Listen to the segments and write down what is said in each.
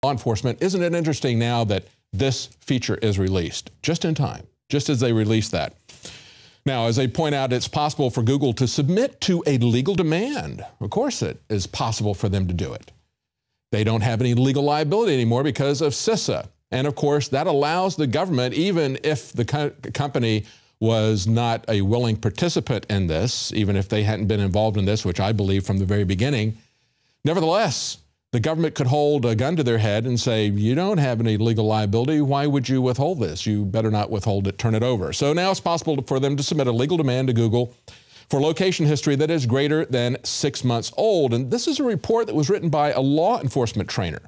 law enforcement. Isn't it interesting now that this feature is released just in time, just as they released that? Now, as they point out, it's possible for Google to submit to a legal demand. Of course, it is possible for them to do it. They don't have any legal liability anymore because of CISA. And of course, that allows the government, even if the company was not a willing participant in this, even if they hadn't been involved in this, which I believe from the very beginning, nevertheless, the government could hold a gun to their head and say, you don't have any legal liability. Why would you withhold this? You better not withhold it, turn it over. So now it's possible for them to submit a legal demand to Google for location history that is greater than 6 months old. And this is a report that was written by a law enforcement trainer,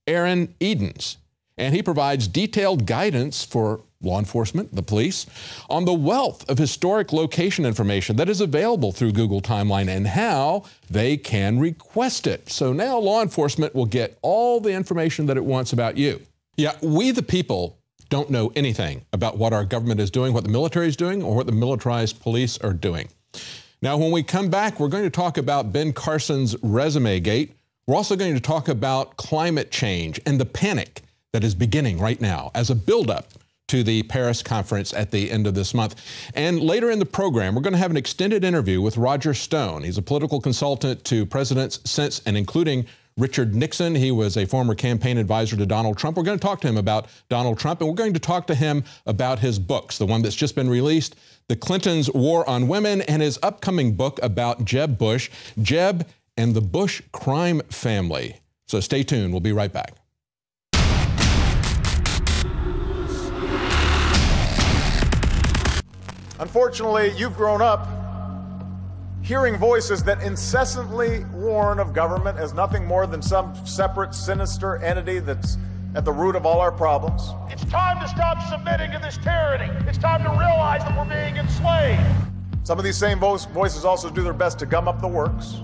Aaron Edens. And he provides detailed guidance for law enforcement, the police, on the wealth of historic location information that is available through Google Timeline and how they can request it. So now law enforcement will get all the information that it wants about you. Yeah, we the people don't know anything about what our government is doing, what the military is doing, or what the militarized police are doing. Now, when we come back, we're going to talk about Ben Carson's resume gate. We're also going to talk about climate change and the panic that is beginning right now as a buildup to the Paris conference at the end of this month. And later in the program, we're going to have an extended interview with Roger Stone. He's a political consultant to presidents since and including Richard Nixon. He was a former campaign advisor to Donald Trump. We're going to talk to him about Donald Trump, and we're going to talk to him about his books, the one that's just been released, The Clintons' War on Women, and his upcoming book about Jeb Bush, Jeb and the Bush crime family. So stay tuned. We'll be right back. Unfortunately, you've grown up hearing voices that incessantly warn of government as nothing more than some separate, sinister entity that's at the root of all our problems. It's time to stop submitting to this tyranny. It's time to realize that we're being enslaved. Some of these same voices also do their best to gum up the works.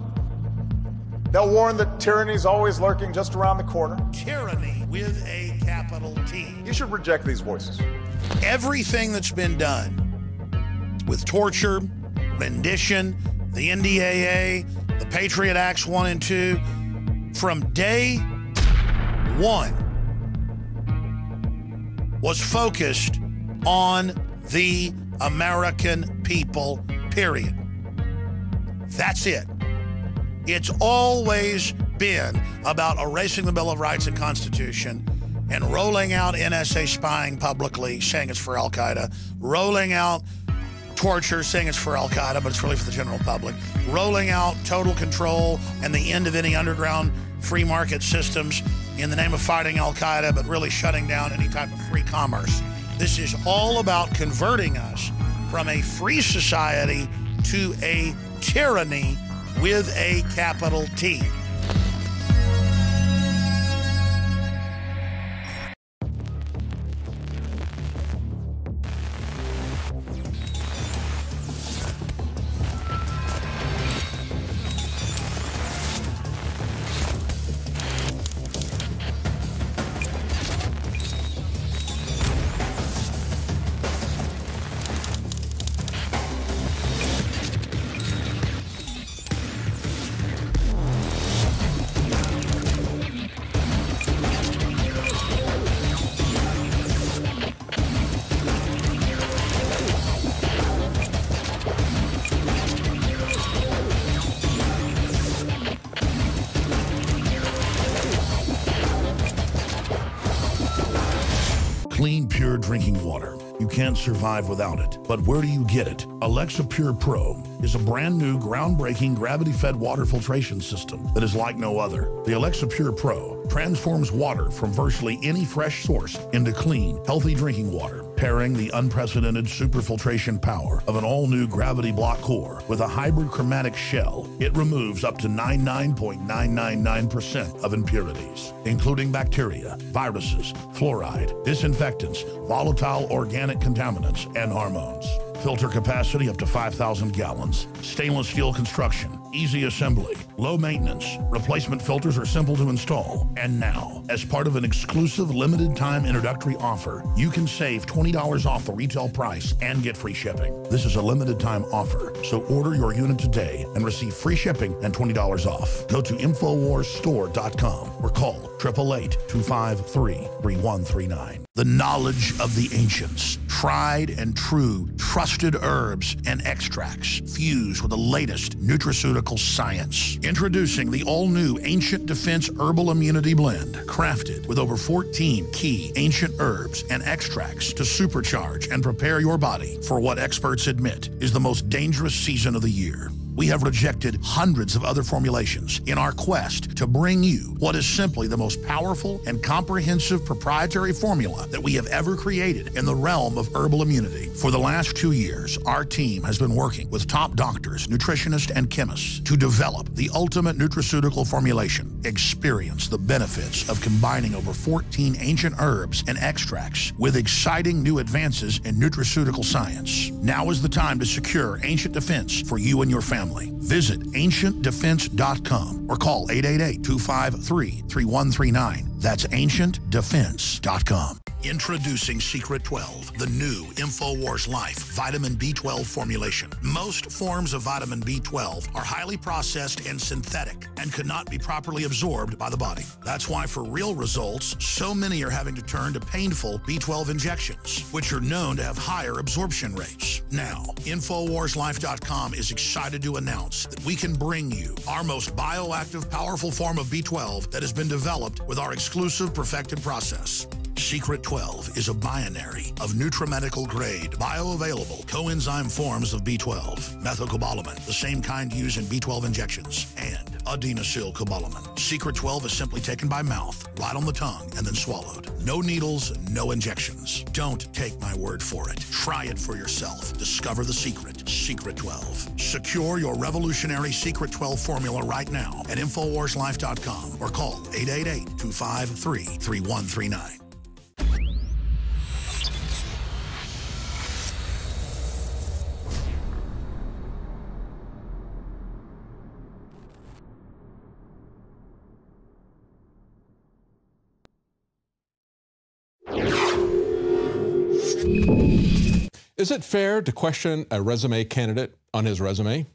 They'll warn that tyranny is always lurking just around the corner. Tyranny with a capital T. You should reject these voices. Everything that's been done with torture, rendition, the NDAA, the Patriot Acts 1 and 2, from day one was focused on the American people, period. That's it. It's always been about erasing the Bill of Rights and Constitution and rolling out NSA spying publicly, saying it's for Al-Qaeda, rolling out torture, saying it's for Al-Qaeda, but it's really for the general public, rolling out total control and the end of any underground free market systems in the name of fighting Al-Qaeda, but really shutting down any type of free commerce. This is all about converting us from a free society to a tyranny with a capital T. Clean, pure drinking water. You can't survive without it. But where do you get it? Alexa Pure Pro is a brand new, groundbreaking, gravity-fed water filtration system that is like no other. The Alexa Pure Pro transforms water from virtually any fresh source into clean, healthy drinking water, pairing the unprecedented superfiltration power of an all-new gravity block core with a hybrid chromatic shell. It removes up to 99.999% of impurities, including bacteria, viruses, fluoride, disinfectants, volatile organic contaminants, and hormones. Filter capacity up to 5,000 gallons. Stainless steel construction, easy assembly, low maintenance. Replacement filters are simple to install. And now, as part of an exclusive limited time introductory offer, you can save $20 off the retail price and get free shipping. This is a limited time offer, so order your unit today and receive free shipping and $20 off. Go to InfoWarsStore.com or call 888-253-3139. The knowledge of the ancients, tried and true, trusted herbs and extracts fused with the latest nutraceutical science. Introducing the all-new Ancient Defense Herbal Immunity Blend, crafted with over 14 key ancient herbs and extracts to supercharge and prepare your body for what experts admit is the most dangerous season of the year. We have rejected hundreds of other formulations in our quest to bring you what is simply the most powerful and comprehensive proprietary formula that we have ever created in the realm of herbal immunity. For the last 2 years, our team has been working with top doctors, nutritionists, and chemists to develop the ultimate nutraceutical formulation. Experience the benefits of combining over 14 ancient herbs and extracts with exciting new advances in nutraceutical science. Now is the time to secure Ancient Defense for you and your family. Visit ancientdefense.com or call 888-253-3139. That's ancientdefense.com. Introducing Secret 12, the new INFOWARS Life Vitamin B12 formulation. Most forms of vitamin B12 are highly processed and synthetic and could not be properly absorbed by the body. That's why for real results, so many are having to turn to painful B12 injections, which are known to have higher absorption rates. Now, InfoWarsLife.com is excited to announce that we can bring you our most bioactive, powerful form of B12 that has been developed with our exclusive perfected process. Secret 12 is a binary of nutramedical grade, bioavailable coenzyme forms of B12, methylcobalamin, the same kind used in B12 injections, and adenosylcobalamin. Secret 12 is simply taken by mouth, right on the tongue, and then swallowed. No needles, no injections. Don't take my word for it. Try it for yourself. Discover the secret. Secret 12. Secure your revolutionary Secret 12 formula right now at InfoWarsLife.com or call 888-253-3139. Is it fair to question a resume candidate on his resume?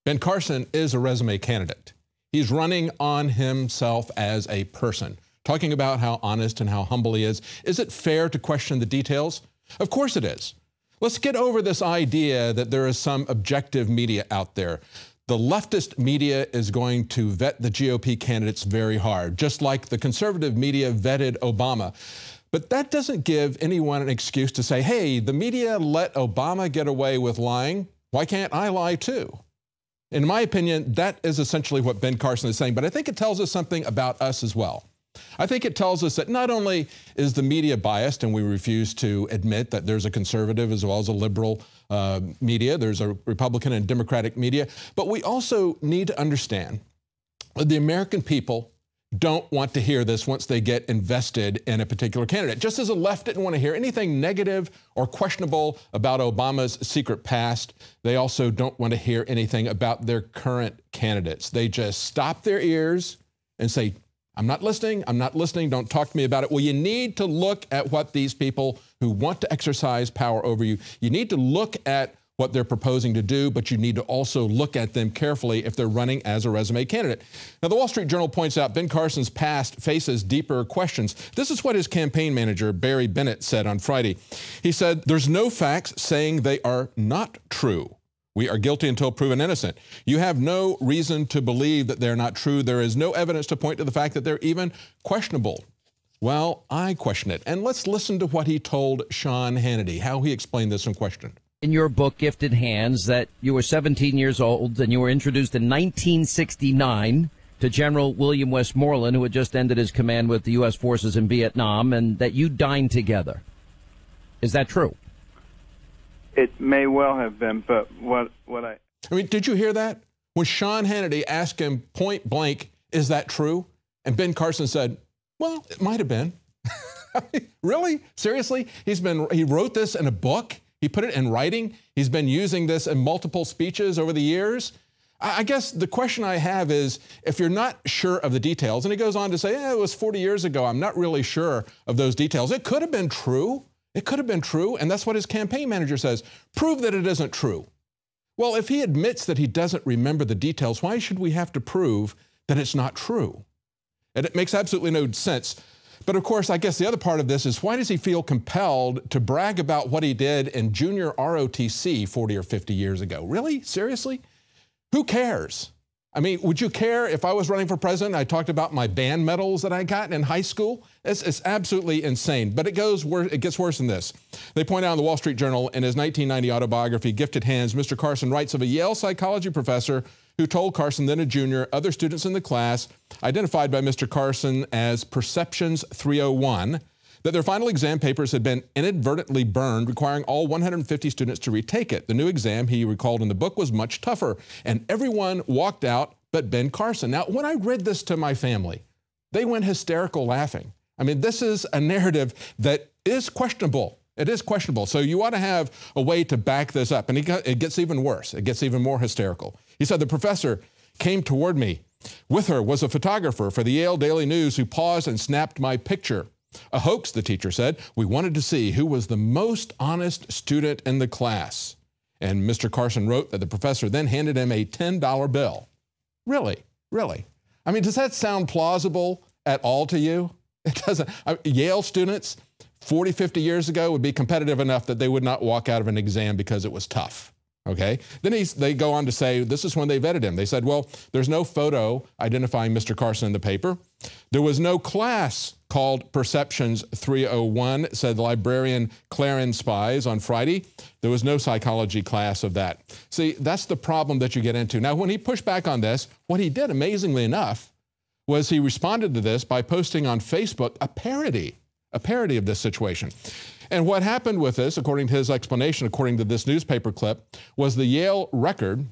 Ben Carson is a resume candidate. He's running on himself as a person, talking about how honest and how humble he is. Is it fair to question the details? Of course it is. Let's get over this idea that there is some objective media out there. The leftist media is going to vet the GOP candidates very hard, just like the conservative media vetted Obama. But that doesn't give anyone an excuse to say, hey, the media let Obama get away with lying. Why can't I lie too? In my opinion, that is essentially what Ben Carson is saying, but I think it tells us something about us as well. I think it tells us that not only is the media biased, and we refuse to admit that there's a conservative as well as a liberal media, there's a Republican and Democratic media, but we also need to understand that the American people don't want to hear this once they get invested in a particular candidate. Just as the left didn't want to hear anything negative or questionable about Obama's secret past, they also don't want to hear anything about their current candidates. They just stop their ears and say, I'm not listening, don't talk to me about it. Well, you need to look at what these people who want to exercise power over you, you need to look at what they're proposing to do, but you need to also look at them carefully if they're running as a resume candidate. Now, the Wall Street Journal points out Ben Carson's past faces deeper questions. This is what his campaign manager, Barry Bennett, said on Friday. He said, there's no facts saying they are not true. We are guilty until proven innocent. You have no reason to believe that they're not true. There is no evidence to point to the fact that they're even questionable. Well, I question it. And let's listen to what he told Sean Hannity, how he explained this in question. In your book, Gifted Hands, that you were 17 years old and you were introduced in 1969 to General William Westmoreland, who had just ended his command with the U.S. forces in Vietnam, and that you dined together. Is that true? It may well have been, but what I mean, did you hear that? When Sean Hannity asked him point blank, is that true? And Ben Carson said, well, it might have been. Really? Seriously? He wrote this in a book? He put it in writing. He's been using this in multiple speeches over the years. I guess the question I have is, if you're not sure of the details, and he goes on to say, it was 40 years ago, I'm not really sure of those details. It could have been true. It could have been true, and that's what his campaign manager says. Prove that it isn't true. Well, if he admits that he doesn't remember the details, why should we have to prove that it's not true? And it makes absolutely no sense. But of course, I guess the other part of this is, why does he feel compelled to brag about what he did in junior ROTC 40 or 50 years ago? Really? Seriously? Who cares? I mean, would you care if I was running for president? I talked about my band medals that I got in high school. It's absolutely insane. But it gets worse than this. They point out in the Wall Street Journal, in his 1990 autobiography, Gifted Hands, Mr. Carson writes of a Yale psychology professor who told Carson, then a junior, other students in the class, identified by Mr. Carson as Perceptions 301, that their final exam papers had been inadvertently burned, requiring all 150 students to retake it. The new exam, he recalled in the book, was much tougher, and everyone walked out but Ben Carson. Now, when I read this to my family, they went hysterical laughing. I mean, this is a narrative that is questionable. It is questionable. So you ought to have a way to back this up. And it gets even worse. It gets even more hysterical. He said, the professor came toward me. With her was a photographer for the Yale Daily News who paused and snapped my picture. A hoax, the teacher said. We wanted to see who was the most honest student in the class. And Mr. Carson wrote that the professor then handed him a $10 bill. Really? Really? I mean, does that sound plausible at all to you? It doesn't. Yale students 40, 50 years ago would be competitive enough that they would not walk out of an exam because it was tough. Okay? Then they go on to say, this is when they vetted him. They said, well, there's no photo identifying Mr. Carson in the paper. There was no class called Perceptions 301, said the librarian Claren Spies on Friday. There was no psychology class of that. See, that's the problem that you get into. Now, when he pushed back on this, what he did, amazingly enough, was he responded to this by posting on Facebook a parody of this situation. And what happened with this, according to his explanation, according to this newspaper clip, was the Yale Record,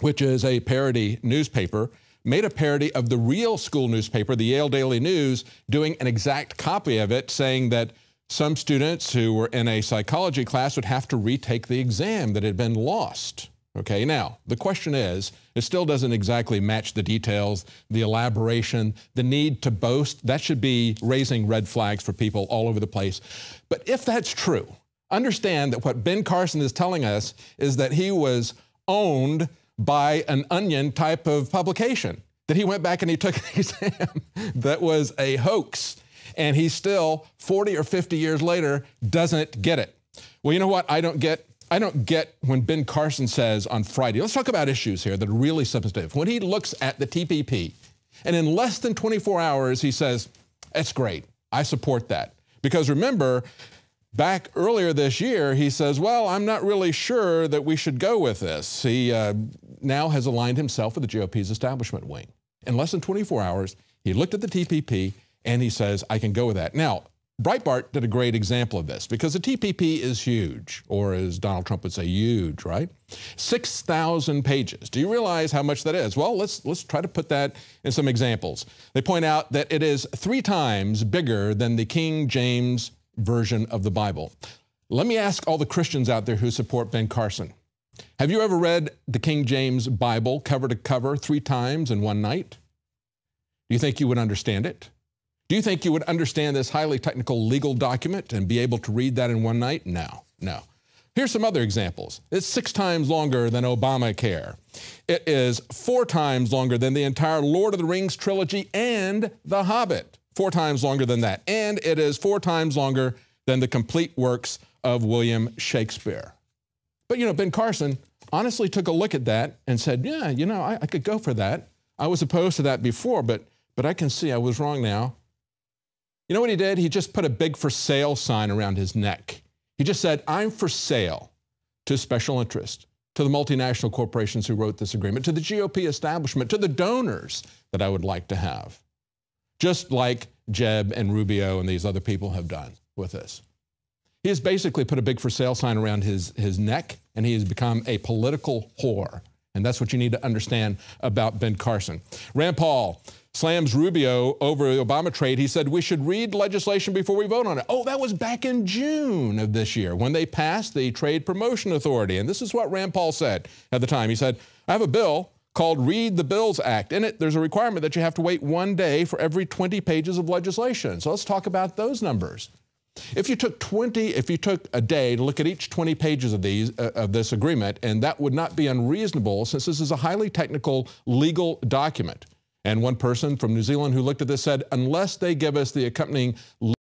which is a parody newspaper, made a parody of the real school newspaper, the Yale Daily News, doing an exact copy of it, saying that some students who were in a psychology class would have to retake the exam that had been lost. Okay, now, the question is, it still doesn't exactly match the details, the elaboration, the need to boast. That should be raising red flags for people all over the place. But if that's true, understand that what Ben Carson is telling us is that he was owned by an Onion type of publication, that he went back and he took an exam that was a hoax, and he still, 40 or 50 years later, doesn't get it. Well, you know what I don't get? I don't get when Ben Carson says on Friday, let's talk about issues here that are really substantive. When he looks at the TPP, and in less than 24 hours, he says, that's great, I support that. Because remember, back earlier this year, he says, well, I'm not really sure that we should go with this. He now has aligned himself with the GOP's establishment wing. In less than 24 hours, he looked at the TPP, and he says, I can go with that. Now, Breitbart did a great example of this because the TPP is huge, or as Donald Trump would say, huge, right? 6,000 pages. Do you realize how much that is? Well, let's try to put that in some examples. They point out that it is 3 times bigger than the King James Version of the Bible. Let me ask all the Christians out there who support Ben Carson. Have you ever read the King James Bible cover to cover 3 times in one night? Do you think you would understand it? Do you think you would understand this highly technical legal document and be able to read that in one night? No, no. Here's some other examples. It's 6 times longer than Obamacare. It is 4 times longer than the entire Lord of the Rings trilogy and The Hobbit. 4 times longer than that. And it is 4 times longer than the complete works of William Shakespeare. But, you know, Ben Carson honestly took a look at that and said, yeah, you know, I could go for that. I was opposed to that before, but I can see I was wrong now. You know what he did? He just put a big for sale sign around his neck. He just said, I'm for sale to special interest, to the multinational corporations who wrote this agreement, to the GOP establishment, to the donors that I would like to have. Just like Jeb and Rubio and these other people have done with this. He has basically put a big for sale sign around his neck, and he has become a political whore. And that's what you need to understand about Ben Carson. Rand Paul slams Rubio over the Obama trade. He said we should read legislation before we vote on it. Oh, that was back in June of this year when they passed the Trade Promotion Authority. And this is what Rand Paul said at the time. He said, I have a bill called Read the Bills Act. In it, there's a requirement that you have to wait 1 day for every 20 pages of legislation. So let's talk about those numbers. If you took a day to look at each 20 pages of this agreement, and that would not be unreasonable since this is a highly technical legal document. And one person from New Zealand who looked at this said, unless they give us the accompanying